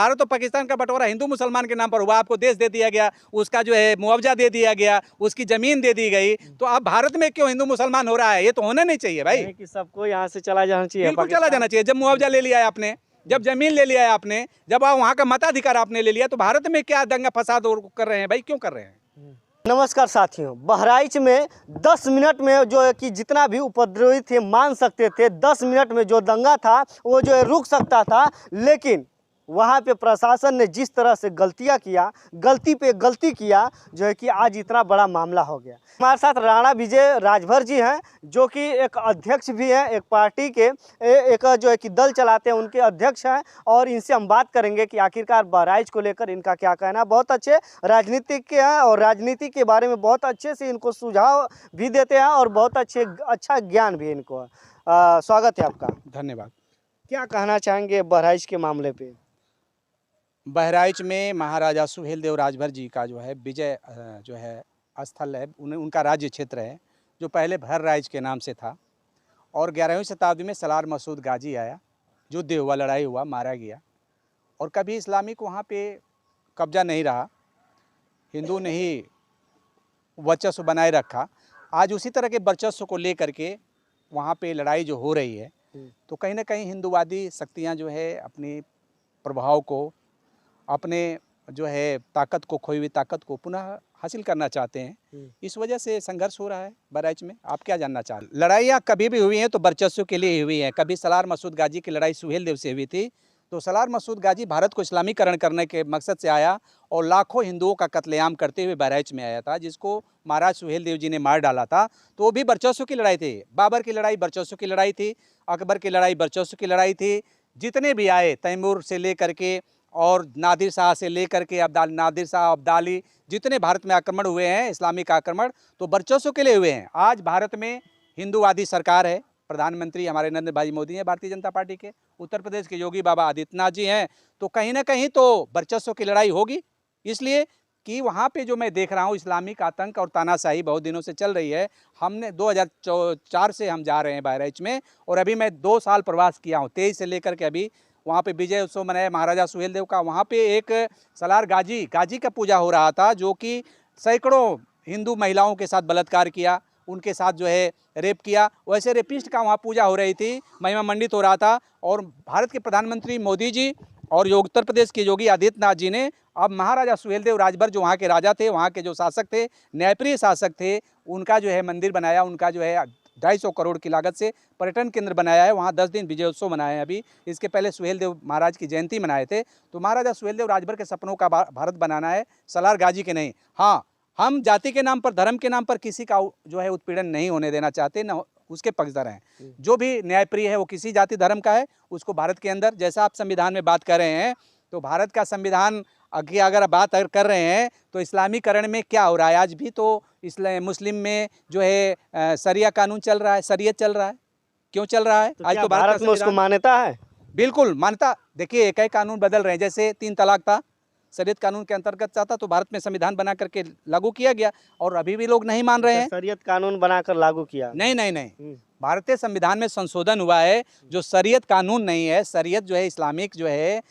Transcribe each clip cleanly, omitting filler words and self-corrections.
भारत और पाकिस्तान का बंटवारा हिंदू मुसलमान के नाम पर हुआ, आपको देश दे दिया गया, उसका जो है मुआवजा दे दिया गया, उसकी जमीन दे दी गई, तो अब भारत में क्यों हिंदू मुसलमान हो रहा है? ये तो होना नहीं चाहिए भाई। कि सबको यहाँ से चला जाना चाहिए, बिल्कुल चला जाना चाहिए। जब मुआवजा ले लिया है आपने, जब जमीन ले लिया है आपने, जब वहाँ का मताधिकार आपने ले लिया, तो भारत में क्या दंगा फसाद कर रहे हैं भाई? क्यों कर रहे हैं? नमस्कार साथियों, बहराइच में 10 मिनट में जो है कि जितना भी उपद्रवी थे मान सकते थे, 10 मिनट में जो दंगा था वो जो है रुक सकता था, लेकिन वहाँ पे प्रशासन ने जिस तरह से गलती पे गलती किया, जो है कि आज इतना बड़ा मामला हो गया। हमारे साथ राणा विजय राजभर जी हैं, जो कि एक अध्यक्ष भी हैं, एक पार्टी के एक जो है कि दल चलाते हैं, उनके अध्यक्ष हैं, और इनसे हम बात करेंगे कि आखिरकार बहराइच को लेकर इनका क्या कहना है। बहुत अच्छे राजनीतिक के हैं और राजनीति के बारे में बहुत अच्छे से इनको सुझाव भी देते हैं और बहुत अच्छा ज्ञान भी इनको। स्वागत है आपका। धन्यवाद। क्या कहना चाहेंगे बहराइच के मामले पे? बहराइच में महाराजा सुहेलदेव राजभर जी का जो है विजय जो है स्थल है, उनका राज्य क्षेत्र है, जो पहले बहराइच के नाम से था। और 11वीं शताब्दी में सलार मसूद गाजी आया, युद्ध हुआ, लड़ाई हुआ, मारा गया, और कभी इस्लामिक वहाँ पे कब्जा नहीं रहा, हिंदू ने ही वर्चस्व बनाए रखा। आज उसी तरह के वर्चस्व को लेकर के वहाँ पे लड़ाई जो हो रही है, तो कहीं ना कहीं हिंदूवादी शक्तियाँ जो है अपने प्रभाव को, अपने जो है ताकत को, खोई हुई ताकत को पुनः हासिल करना चाहते हैं। इस वजह से संघर्ष हो रहा है बहराइच में। आप क्या जानना चाहते हैं? लड़ाइयाँ कभी भी हुई हैं तो वर्चस्व के लिए हुई हैं। कभी सलार मसूद गाजी की लड़ाई सुहेलदेव से हुई थी, तो सलार मसूद गाजी भारत को इस्लामीकरण करने के मकसद से आया और लाखों हिंदुओं का कत्लेआम करते हुए बहराइच में आया था, जिसको महाराज सुहेलदेव जी ने मार डाला था। तो वो भी वर्चस्व की लड़ाई थी। बाबर की लड़ाई वर्चस्व की लड़ाई थी, अकबर की लड़ाई वर्चस्व की लड़ाई थी। जितने भी आए, तैमूर से लेकर के और नादिर शाह से लेकर के नादिर शाह, अब्दाली, जितने भारत में आक्रमण हुए हैं, इस्लामिक आक्रमण, तो वर्चस्व के लिए हुए हैं। आज भारत में हिंदूवादी सरकार है, प्रधानमंत्री हमारे नरेंद्र भाई मोदी हैं भारतीय जनता पार्टी के, उत्तर प्रदेश के योगी बाबा आदित्यनाथ जी हैं, तो कहीं ना कहीं तो वर्चस्व की लड़ाई होगी। इसलिए कि वहाँ पे जो मैं देख रहा हूँ इस्लामिक आतंक और तानाशाही बहुत दिनों से चल रही है। हमने 2004 से हम जा रहे हैं बहराइच में, और अभी मैं 2 साल प्रवास किया हूँ, 23 से लेकर के अभी। वहाँ पे विजय उत्सव मनाया महाराजा सुहेलदेव का। वहाँ पे एक सलार गाजी का पूजा हो रहा था, जो कि सैकड़ों हिंदू महिलाओं के साथ बलात्कार किया, उनके साथ जो है रेप किया। वैसे रेपिस्ट का वहाँ पूजा हो रही थी, महिमा मंडित हो रहा था। और भारत के प्रधानमंत्री मोदी जी और उत्तर प्रदेश के योगी आदित्यनाथ जी ने अब महाराजा सुहेलदेव राजभर, जो वहाँ के राजा थे, वहाँ के जो शासक थे, न्यायप्रिय शासक थे, उनका जो है मंदिर बनाया, उनका जो है 250 करोड़ की लागत से पर्यटन केंद्र बनाया है। वहाँ 10 दिन विजयोत्सव मनाए हैं। अभी इसके पहले सुहेलदेव महाराज की जयंती मनाए थे। तो महाराजा सुहेलदेव राजभर के सपनों का भारत बनाना है, सलार गाजी के नहीं। हाँ, हम जाति के नाम पर, धर्म के नाम पर किसी का जो है उत्पीड़न नहीं होने देना चाहते, न उसके पक्षधर हैं। जो भी न्यायप्रिय है वो किसी जाति धर्म का है, उसको भारत के अंदर, जैसा आप संविधान में बात कर रहे हैं, तो भारत का संविधान की अगर बात कर रहे हैं तो इस्लामीकरण में क्या हो रहा है? आज भी तो मुस्लिम में जो है शरिया कानून चल रहा है, शरीयत चल रहा है। क्यों चल रहा है? तो आज तो भारत में उसको मान्यता है। बिल्कुल मान्यता। देखिए, एक कानून बदल रहे हैं, जैसे 3 तलाक था, शरीयत कानून के अंतर्गत था, तो भारत में संविधान बना करके लागू किया गया, और अभी भी लोग नहीं मान रहे हैं। शरीयत कानून बनाकर लागू किया? नहीं, भारतीय संविधान में संशोधन हुआ है, जो शरीयत कानून नहीं है। शरीयत जो है इस्लामिक जो है,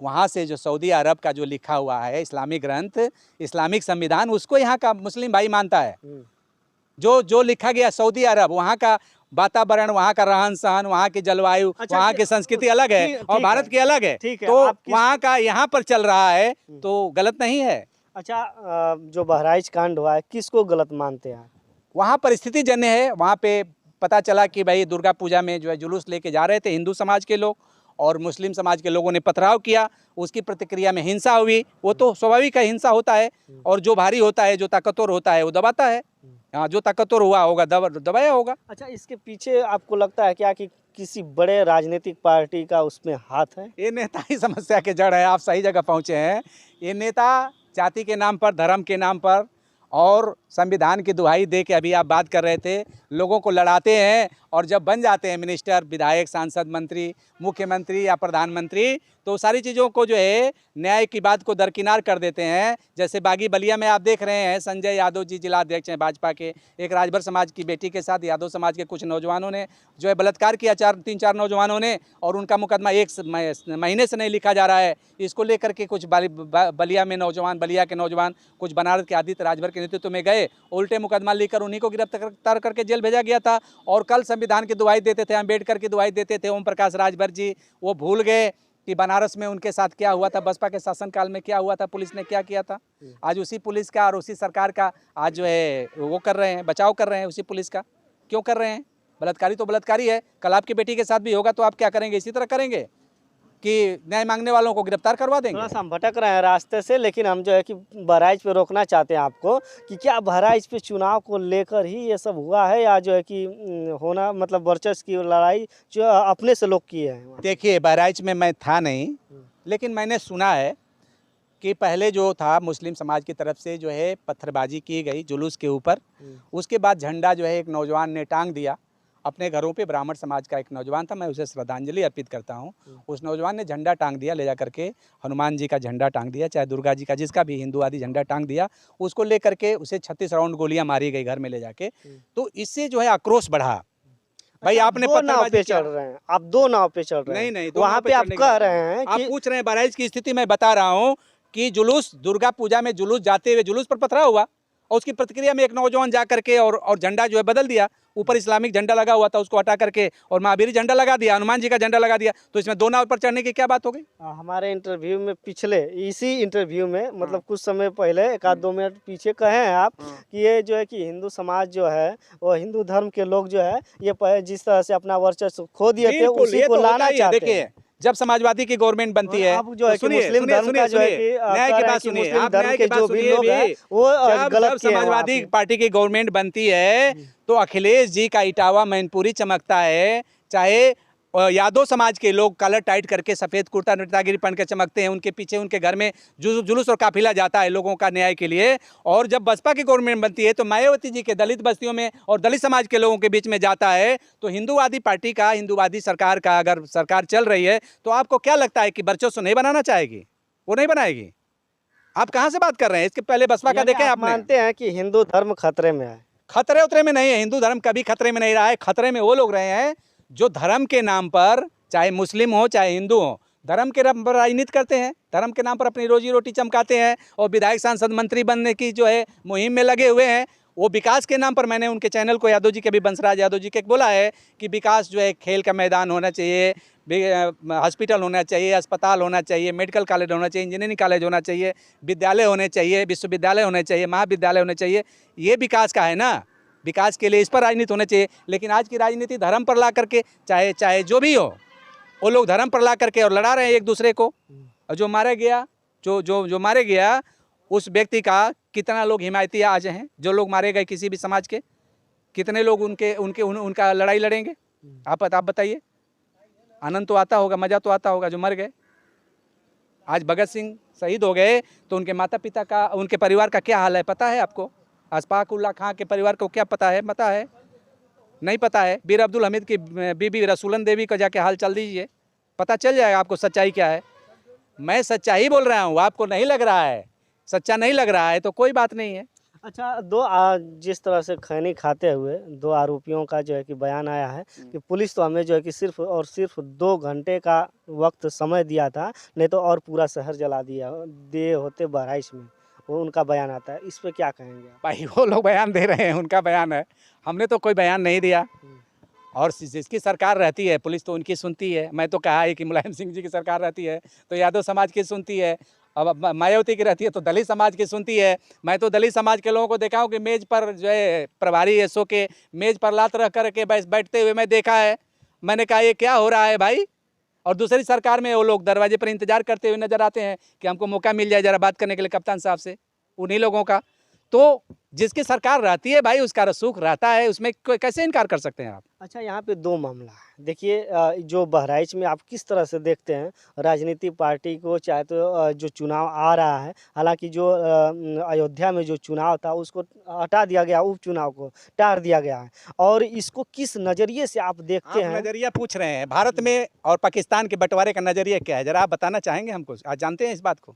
वहाँ से जो सऊदी अरब का जो लिखा हुआ है इस्लामिक ग्रंथ, इस्लामिक संविधान, उसको यहाँ का मुस्लिम भाई मानता है। जो लिखा गया सऊदी अरब, वहाँ का वातावरण, वहाँ का रहन सहन, वहाँ की जलवायु, वहाँ की संस्कृति अलग है और भारत की अलग है। तो वहाँ का यहाँ पर चल रहा है, तो गलत नहीं है। अच्छा, जो बहराइच कांड हुआ है, किसको गलत मानते हैं? वहाँ परिस्थिति जन्य है। वहाँ पे पता चला कि भाई दुर्गा पूजा में जो है जुलूस लेके जा रहे थे हिंदू समाज के लोग, और मुस्लिम समाज के लोगों ने पथराव किया। उसकी प्रतिक्रिया में हिंसा हुई। वो तो स्वाभाविक है, हिंसा होता है, और जो भारी होता है, जो ताकतवर होता है, वो दबाता है। हाँ, जो ताकतवर हुआ होगा दबाया होगा। अच्छा, इसके पीछे आपको लगता है क्या कि किसी बड़े राजनीतिक पार्टी का उसमें हाथ है? ये नेता ही समस्या के जड़ है। आप सही जगह पहुँचे हैं। ये नेता जाति के नाम पर, धर्म के नाम पर और संविधान की दुहाई दे के, अभी आप बात कर रहे थे, लोगों को लड़ाते हैं और जब बन जाते हैं मिनिस्टर, विधायक, सांसद, मंत्री, मुख्यमंत्री या प्रधानमंत्री, तो सारी चीज़ों को जो है न्याय की बात को दरकिनार कर देते हैं। जैसे बागी बलिया में आप देख रहे हैं, संजय यादव जी जिला अध्यक्ष हैं भाजपा के, एक राजभर समाज की बेटी के साथ यादव समाज के कुछ नौजवानों ने जो है बलात्कार किया, 3-4 नौजवानों ने, और उनका मुकदमा 1 महीने से नहीं लिखा जा रहा है। इसको लेकर के कुछ बलिया में नौजवान, बलिया के नौजवान कुछ बनारस के आदित्य राजभर के नेतृत्व में गए, उल्टे मुकदमा लेकर उन्हीं को गिरफ्तार करके जेल भेजा गया था। और कल संविधान की दुहाई देते थे, अम्बेडकर की दुहाई देते थे ओम प्रकाश राजभर जी, वो भूल गए कि बनारस में उनके साथ क्या हुआ था, बसपा के शासनकाल में क्या हुआ था, पुलिस ने क्या किया था। आज उसी पुलिस का और उसी सरकार का आज जो है वो कर रहे हैं, बचाव कर रहे हैं उसी पुलिस का। क्यों कर रहे हैं? बलात्कारी तो बलात्कारी है, कल आपकी बेटी के साथ भी होगा तो आप क्या करेंगे? इसी तरह करेंगे कि न्याय मांगने वालों को गिरफ्तार करवा देंगे। थोड़ा सा हम भटक रहे हैं रास्ते से, लेकिन हम जो है कि बहराइच पे रोकना चाहते हैं आपको कि क्या बहराइच पे चुनाव को लेकर ही ये सब हुआ है, या जो है कि होना मतलब वर्चस्व की लड़ाई जो अपने से लोग किए हैं? देखिए, बहराइच में मैं था नहीं, लेकिन मैंने सुना है कि पहले जो था मुस्लिम समाज की तरफ से जो है पत्थरबाजी की गई जुलूस के ऊपर, उसके बाद झंडा जो है एक नौजवान ने टांग दिया अपने घरों पे। ब्राह्मण समाज का एक नौजवान था, मैं उसे श्रद्धांजलि अर्पित करता हूँ। उस नौजवान ने झंडा टांग दिया, ले जा करके हनुमान जी का झंडा टांग दिया, चाहे दुर्गा जी का, जिसका भी हिंदुवादी झंडा टांग दिया। उसको लेकर के उसे 36 राउंड गोलियां मारी गई घर में ले जाके। तो इससे जो है आक्रोश बढ़ा। भाई आपने दो नाव पे पत्थरबाजी चल रहे हैं, आप दो नाव पे चल रहे हैं। नहीं, वहाँ पे आप कह रहे हैं आप कि पूछ रहे हैं बहराइच की स्थिति, मैं बता रहा हूँ कि जुलूस, दुर्गा पूजा में जुलूस जाते हुए जुलूस पर पथराव हुआ, और उसकी प्रतिक्रिया में एक नौजवान जा करके और झंडा जो है बदल दिया। ऊपर इस्लामिक झंडा लगा हुआ था, उसको हटा करके और महावीर झंडा लगा दिया, हनुमान जी का झंडा लगा दिया। तो इसमें दो नाव पर चढ़ने की क्या बात हो गई? हमारे इंटरव्यू में पिछले इसी इंटरव्यू में मतलब कुछ समय पहले 1-2 मिनट पीछे कहे हैं आप कि ये जो है कि हिंदू समाज जो है वो हिंदू धर्म के लोग जो है ये जिस तरह से अपना वर्चस्व खो दिए थे बिल्कुल, उसी ये को तो लाना होता ही है। चाहते देखिए, हैं। जब समाजवादी की गवर्नमेंट बनती है, अब जो है तो कि सुनिए मुस्लिम सुनिए धर्म का जो है सुनिए, कि न्याय की बात सुनिए, मुस्लिम आप धर्म न्याय के की बात जो भी सुनिए लोग हैं भी। वो जब गलत जब किए हैं वहाँ समाजवादी पे। पार्टी की गवर्नमेंट बनती है तो अखिलेश जी का इटावा मैनपुरी चमकता है, चाहे यादव समाज के लोग कलर टाइट करके सफ़ेद कुर्ता नेतागिरी पहन के चमकते हैं, उनके पीछे उनके घर में जुलूस और काफिला जाता है लोगों का न्याय के लिए। और जब बसपा की गवर्नमेंट बनती है तो मायावती जी के दलित बस्तियों में और दलित समाज के लोगों के बीच में जाता है। तो हिंदूवादी पार्टी का, हिंदूवादी सरकार का अगर सरकार चल रही है तो आपको क्या लगता है कि वर्चस्व नहीं बनाना चाहेगी? वो नहीं बनाएगी। आप कहाँ से बात कर रहे हैं? इसके पहले बसपा का यानी देखें आप आपने? मानते हैं कि हिंदू धर्म खतरे में है? खतरे उतरे में नहीं है, हिंदू धर्म कभी खतरे में नहीं रहा है। खतरे में वो लोग रहे हैं जो धर्म के नाम पर, चाहे मुस्लिम हो चाहे हिंदू हो, धर्म के नाम पर राजनीति करते हैं, धर्म के नाम पर अपनी रोजी रोटी चमकाते हैं और विधायक सांसद मंत्री बनने की जो है मुहिम में लगे हुए हैं। वो विकास के नाम पर, मैंने उनके चैनल को यादव जी के भी, बंसराज यादव जी के बोला है कि विकास जो है खेल का मैदान होना चाहिए, हॉस्पिटल होना चाहिए, अस्पताल होना चाहिए, मेडिकल कॉलेज होना चाहिए, इंजीनियरिंग कॉलेज होना चाहिए, विद्यालय होने चाहिए, विश्वविद्यालय होने चाहिए, महाविद्यालय होने चाहिए। ये विकास का है ना, विकास के लिए इस पर राजनीति होनी चाहिए। लेकिन आज की राजनीति धर्म पर ला करके, चाहे जो भी हो, वो लोग धर्म पर ला करके और लड़ा रहे हैं एक दूसरे को। और जो मारा गया, जो मारे गया उस व्यक्ति का कितना लोग हिमायती आज हैं? जो लोग मारे गए किसी भी समाज के, कितने लोग उनका लड़ाई लड़ेंगे? आप बताइए। आनंद तो आता होगा, मज़ा तो आता होगा जो मर गए। आज भगत सिंह शहीद हो गए तो उनके माता पिता का, उनके परिवार का क्या हाल है पता है आपको? अशफाक उल्लाह खां के परिवार को क्या पता है? पता है? नहीं पता है। बीर अब्दुल हमीद की बीबी रसूलन देवी का जाके हाल चल दीजिए, पता चल जाएगा आपको सच्चाई क्या है। मैं सच्चाई बोल रहा हूँ, आपको नहीं लग रहा है, सच्चा नहीं लग रहा है तो कोई बात नहीं है। अच्छा, जिस तरह से खैनी खाते हुए 2 आरोपियों का जो है कि बयान आया है कि पुलिस तो हमें जो है कि सिर्फ और सिर्फ 2 घंटे का वक्त समय दिया था, नहीं तो और पूरा शहर जला दिए होते बहराइच में, वो उनका बयान आता है। इस पे क्या कहेंगे आप? भाई वो लोग बयान दे रहे हैं, उनका बयान है, हमने तो कोई बयान नहीं दिया। और जिसकी सरकार रहती है पुलिस तो उनकी सुनती है। मैं तो कहा है कि मुलायम सिंह जी की सरकार रहती है तो यादव समाज की सुनती है, अब मायावती की रहती है तो दलित समाज की सुनती है। मैं तो दलित समाज के लोगों को देखा हूँ कि मेज़ पर जो है प्रभारी एसओ के मेज़ पर लात रख करके बैठते हुए मैं देखा है। मैंने कहा ये क्या हो रहा है भाई? और दूसरी सरकार में वो लोग दरवाजे पर इंतजार करते हुए नजर आते हैं कि हमको मौका मिल जाए ज़रा बात करने के लिए कप्तान साहब से, उन्हीं लोगों का। तो जिसकी सरकार रहती है भाई उसका रसूख रहता है, उसमें कैसे इनकार कर सकते हैं आप? अच्छा, यहाँ पे दो मामला है। देखिए जो बहराइच में आप किस तरह से देखते हैं राजनीतिक पार्टी को, चाहे तो जो चुनाव आ रहा है, हालांकि जो अयोध्या में जो चुनाव था उसको हटा दिया गया, उपचुनाव को टाल दिया गया है, और इसको किस नज़रिए से आप देखते आप हैं? नजरिया पूछ रहे हैं, भारत में और पाकिस्तान के बंटवारे का नजरिया क्या है, जरा आप बताना चाहेंगे हमको? आज जानते हैं इस बात को?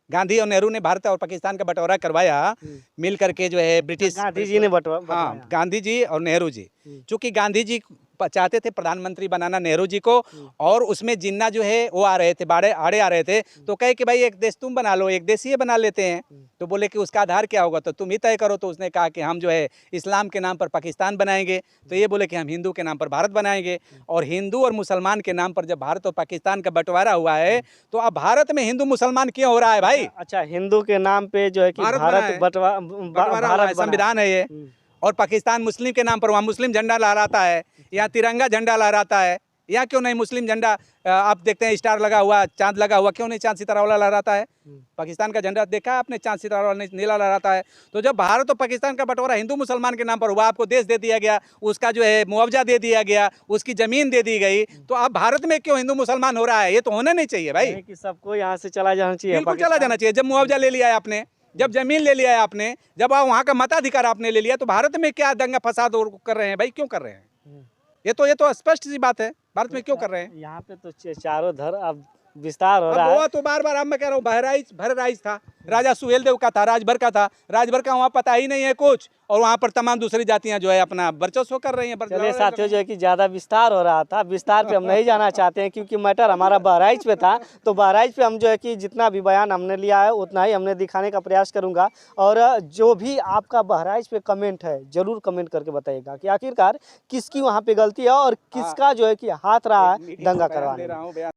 गांधी और नेहरू ने भारत और पाकिस्तान का बंटवारा करवाया मिल करके, जो है ब्रिटिश गांधी जी ने हाँ, गांधी जी और नेहरू जी। चूंकि गांधी जी चाहते थे प्रधानमंत्री बनाना नेहरू जी को, और उसमें जिन्ना जो है वो आ रहे थे, बाड़े आड़े आ रहे थे, तो कहे कि भाई एक देश तुम बना लो, एक देश ये बना लेते हैं। तो बोले कि उसका आधार क्या होगा, तो तुम ही तय करो। तो उसने कहा कि हम जो है इस्लाम के नाम पर पाकिस्तान बनाएंगे, तो ये बोले कि हम हिंदू के नाम पर भारत बनाएंगे। और हिंदू और मुसलमान के नाम पर जब भारत और पाकिस्तान का बंटवारा हुआ है, तो अब भारत में हिंदू मुसलमान क्यों हो रहा है भाई? अच्छा, हिंदू के नाम पे जो है कि भारत बंटवारा हुआ है, संविधान है ये। और पाकिस्तान मुस्लिम के नाम पर वहाँ मुस्लिम झंडा लहराता है, यहाँ तिरंगा झंडा लहराता है। यहाँ क्यों नहीं मुस्लिम झंडा? आप देखते हैं स्टार लगा हुआ, चांद लगा हुआ, क्यों नहीं चांद सितारा वाला लहराता है? पाकिस्तान का झंडा देखा है आपने? चांद सितारा वाला नीला लहराता है। तो जब भारत और पाकिस्तान का बंटवारा हिंदू मुसलमान के नाम पर हुआ, आपको देश दे दिया गया, उसका जो है मुआवजा दे दिया गया, उसकी जमीन दे दी गई, तो अब भारत में क्यों हिंदू मुसलमान हो रहा है? ये तो होना नहीं चाहिए भाई, कि सबको यहाँ से चला जाना चाहिए। बिल्कुल चला जाना चाहिए। जब मुआवजा ले लिया है आपने, जब जमीन ले लिया है आपने, जब आप वहाँ का मताधिकार आपने ले लिया, तो भारत में क्या दंगा फसाद और कर रहे हैं भाई? क्यों कर रहे हैं? ये तो स्पष्ट सी बात है, भारत में क्यों कर रहे हैं? यहाँ पे तो चारों धर अब विस्तार हो रहा है। वो तो बार बार अब मैं कह रहा हूँ, बहराइच था, राजा सुहेलदेव का था, राजभर का था, राजभर का वहाँ पता ही नहीं है कुछ, और वहाँ पर तमाम दूसरी जातियाँ जो है अपना वर्चस्व कर रही हैं। चलिए साथियों, जो है कि ज़्यादा विस्तार हो रहा था, विस्तार पे हम नहीं जाना चाहते हैं, क्योंकि मैटर हमारा बहराइच पे था। तो बहराइच पे हम जो है कि जितना भी बयान हमने लिया है उतना ही हमने दिखाने का प्रयास करूँगा। और जो भी आपका बहराइच पे कमेंट है, ज़रूर कमेंट करके बताइएगा कि आखिरकार किसकी वहाँ पे गलती है और किसका जो है कि हाथ रहा है दंगा करवाने में।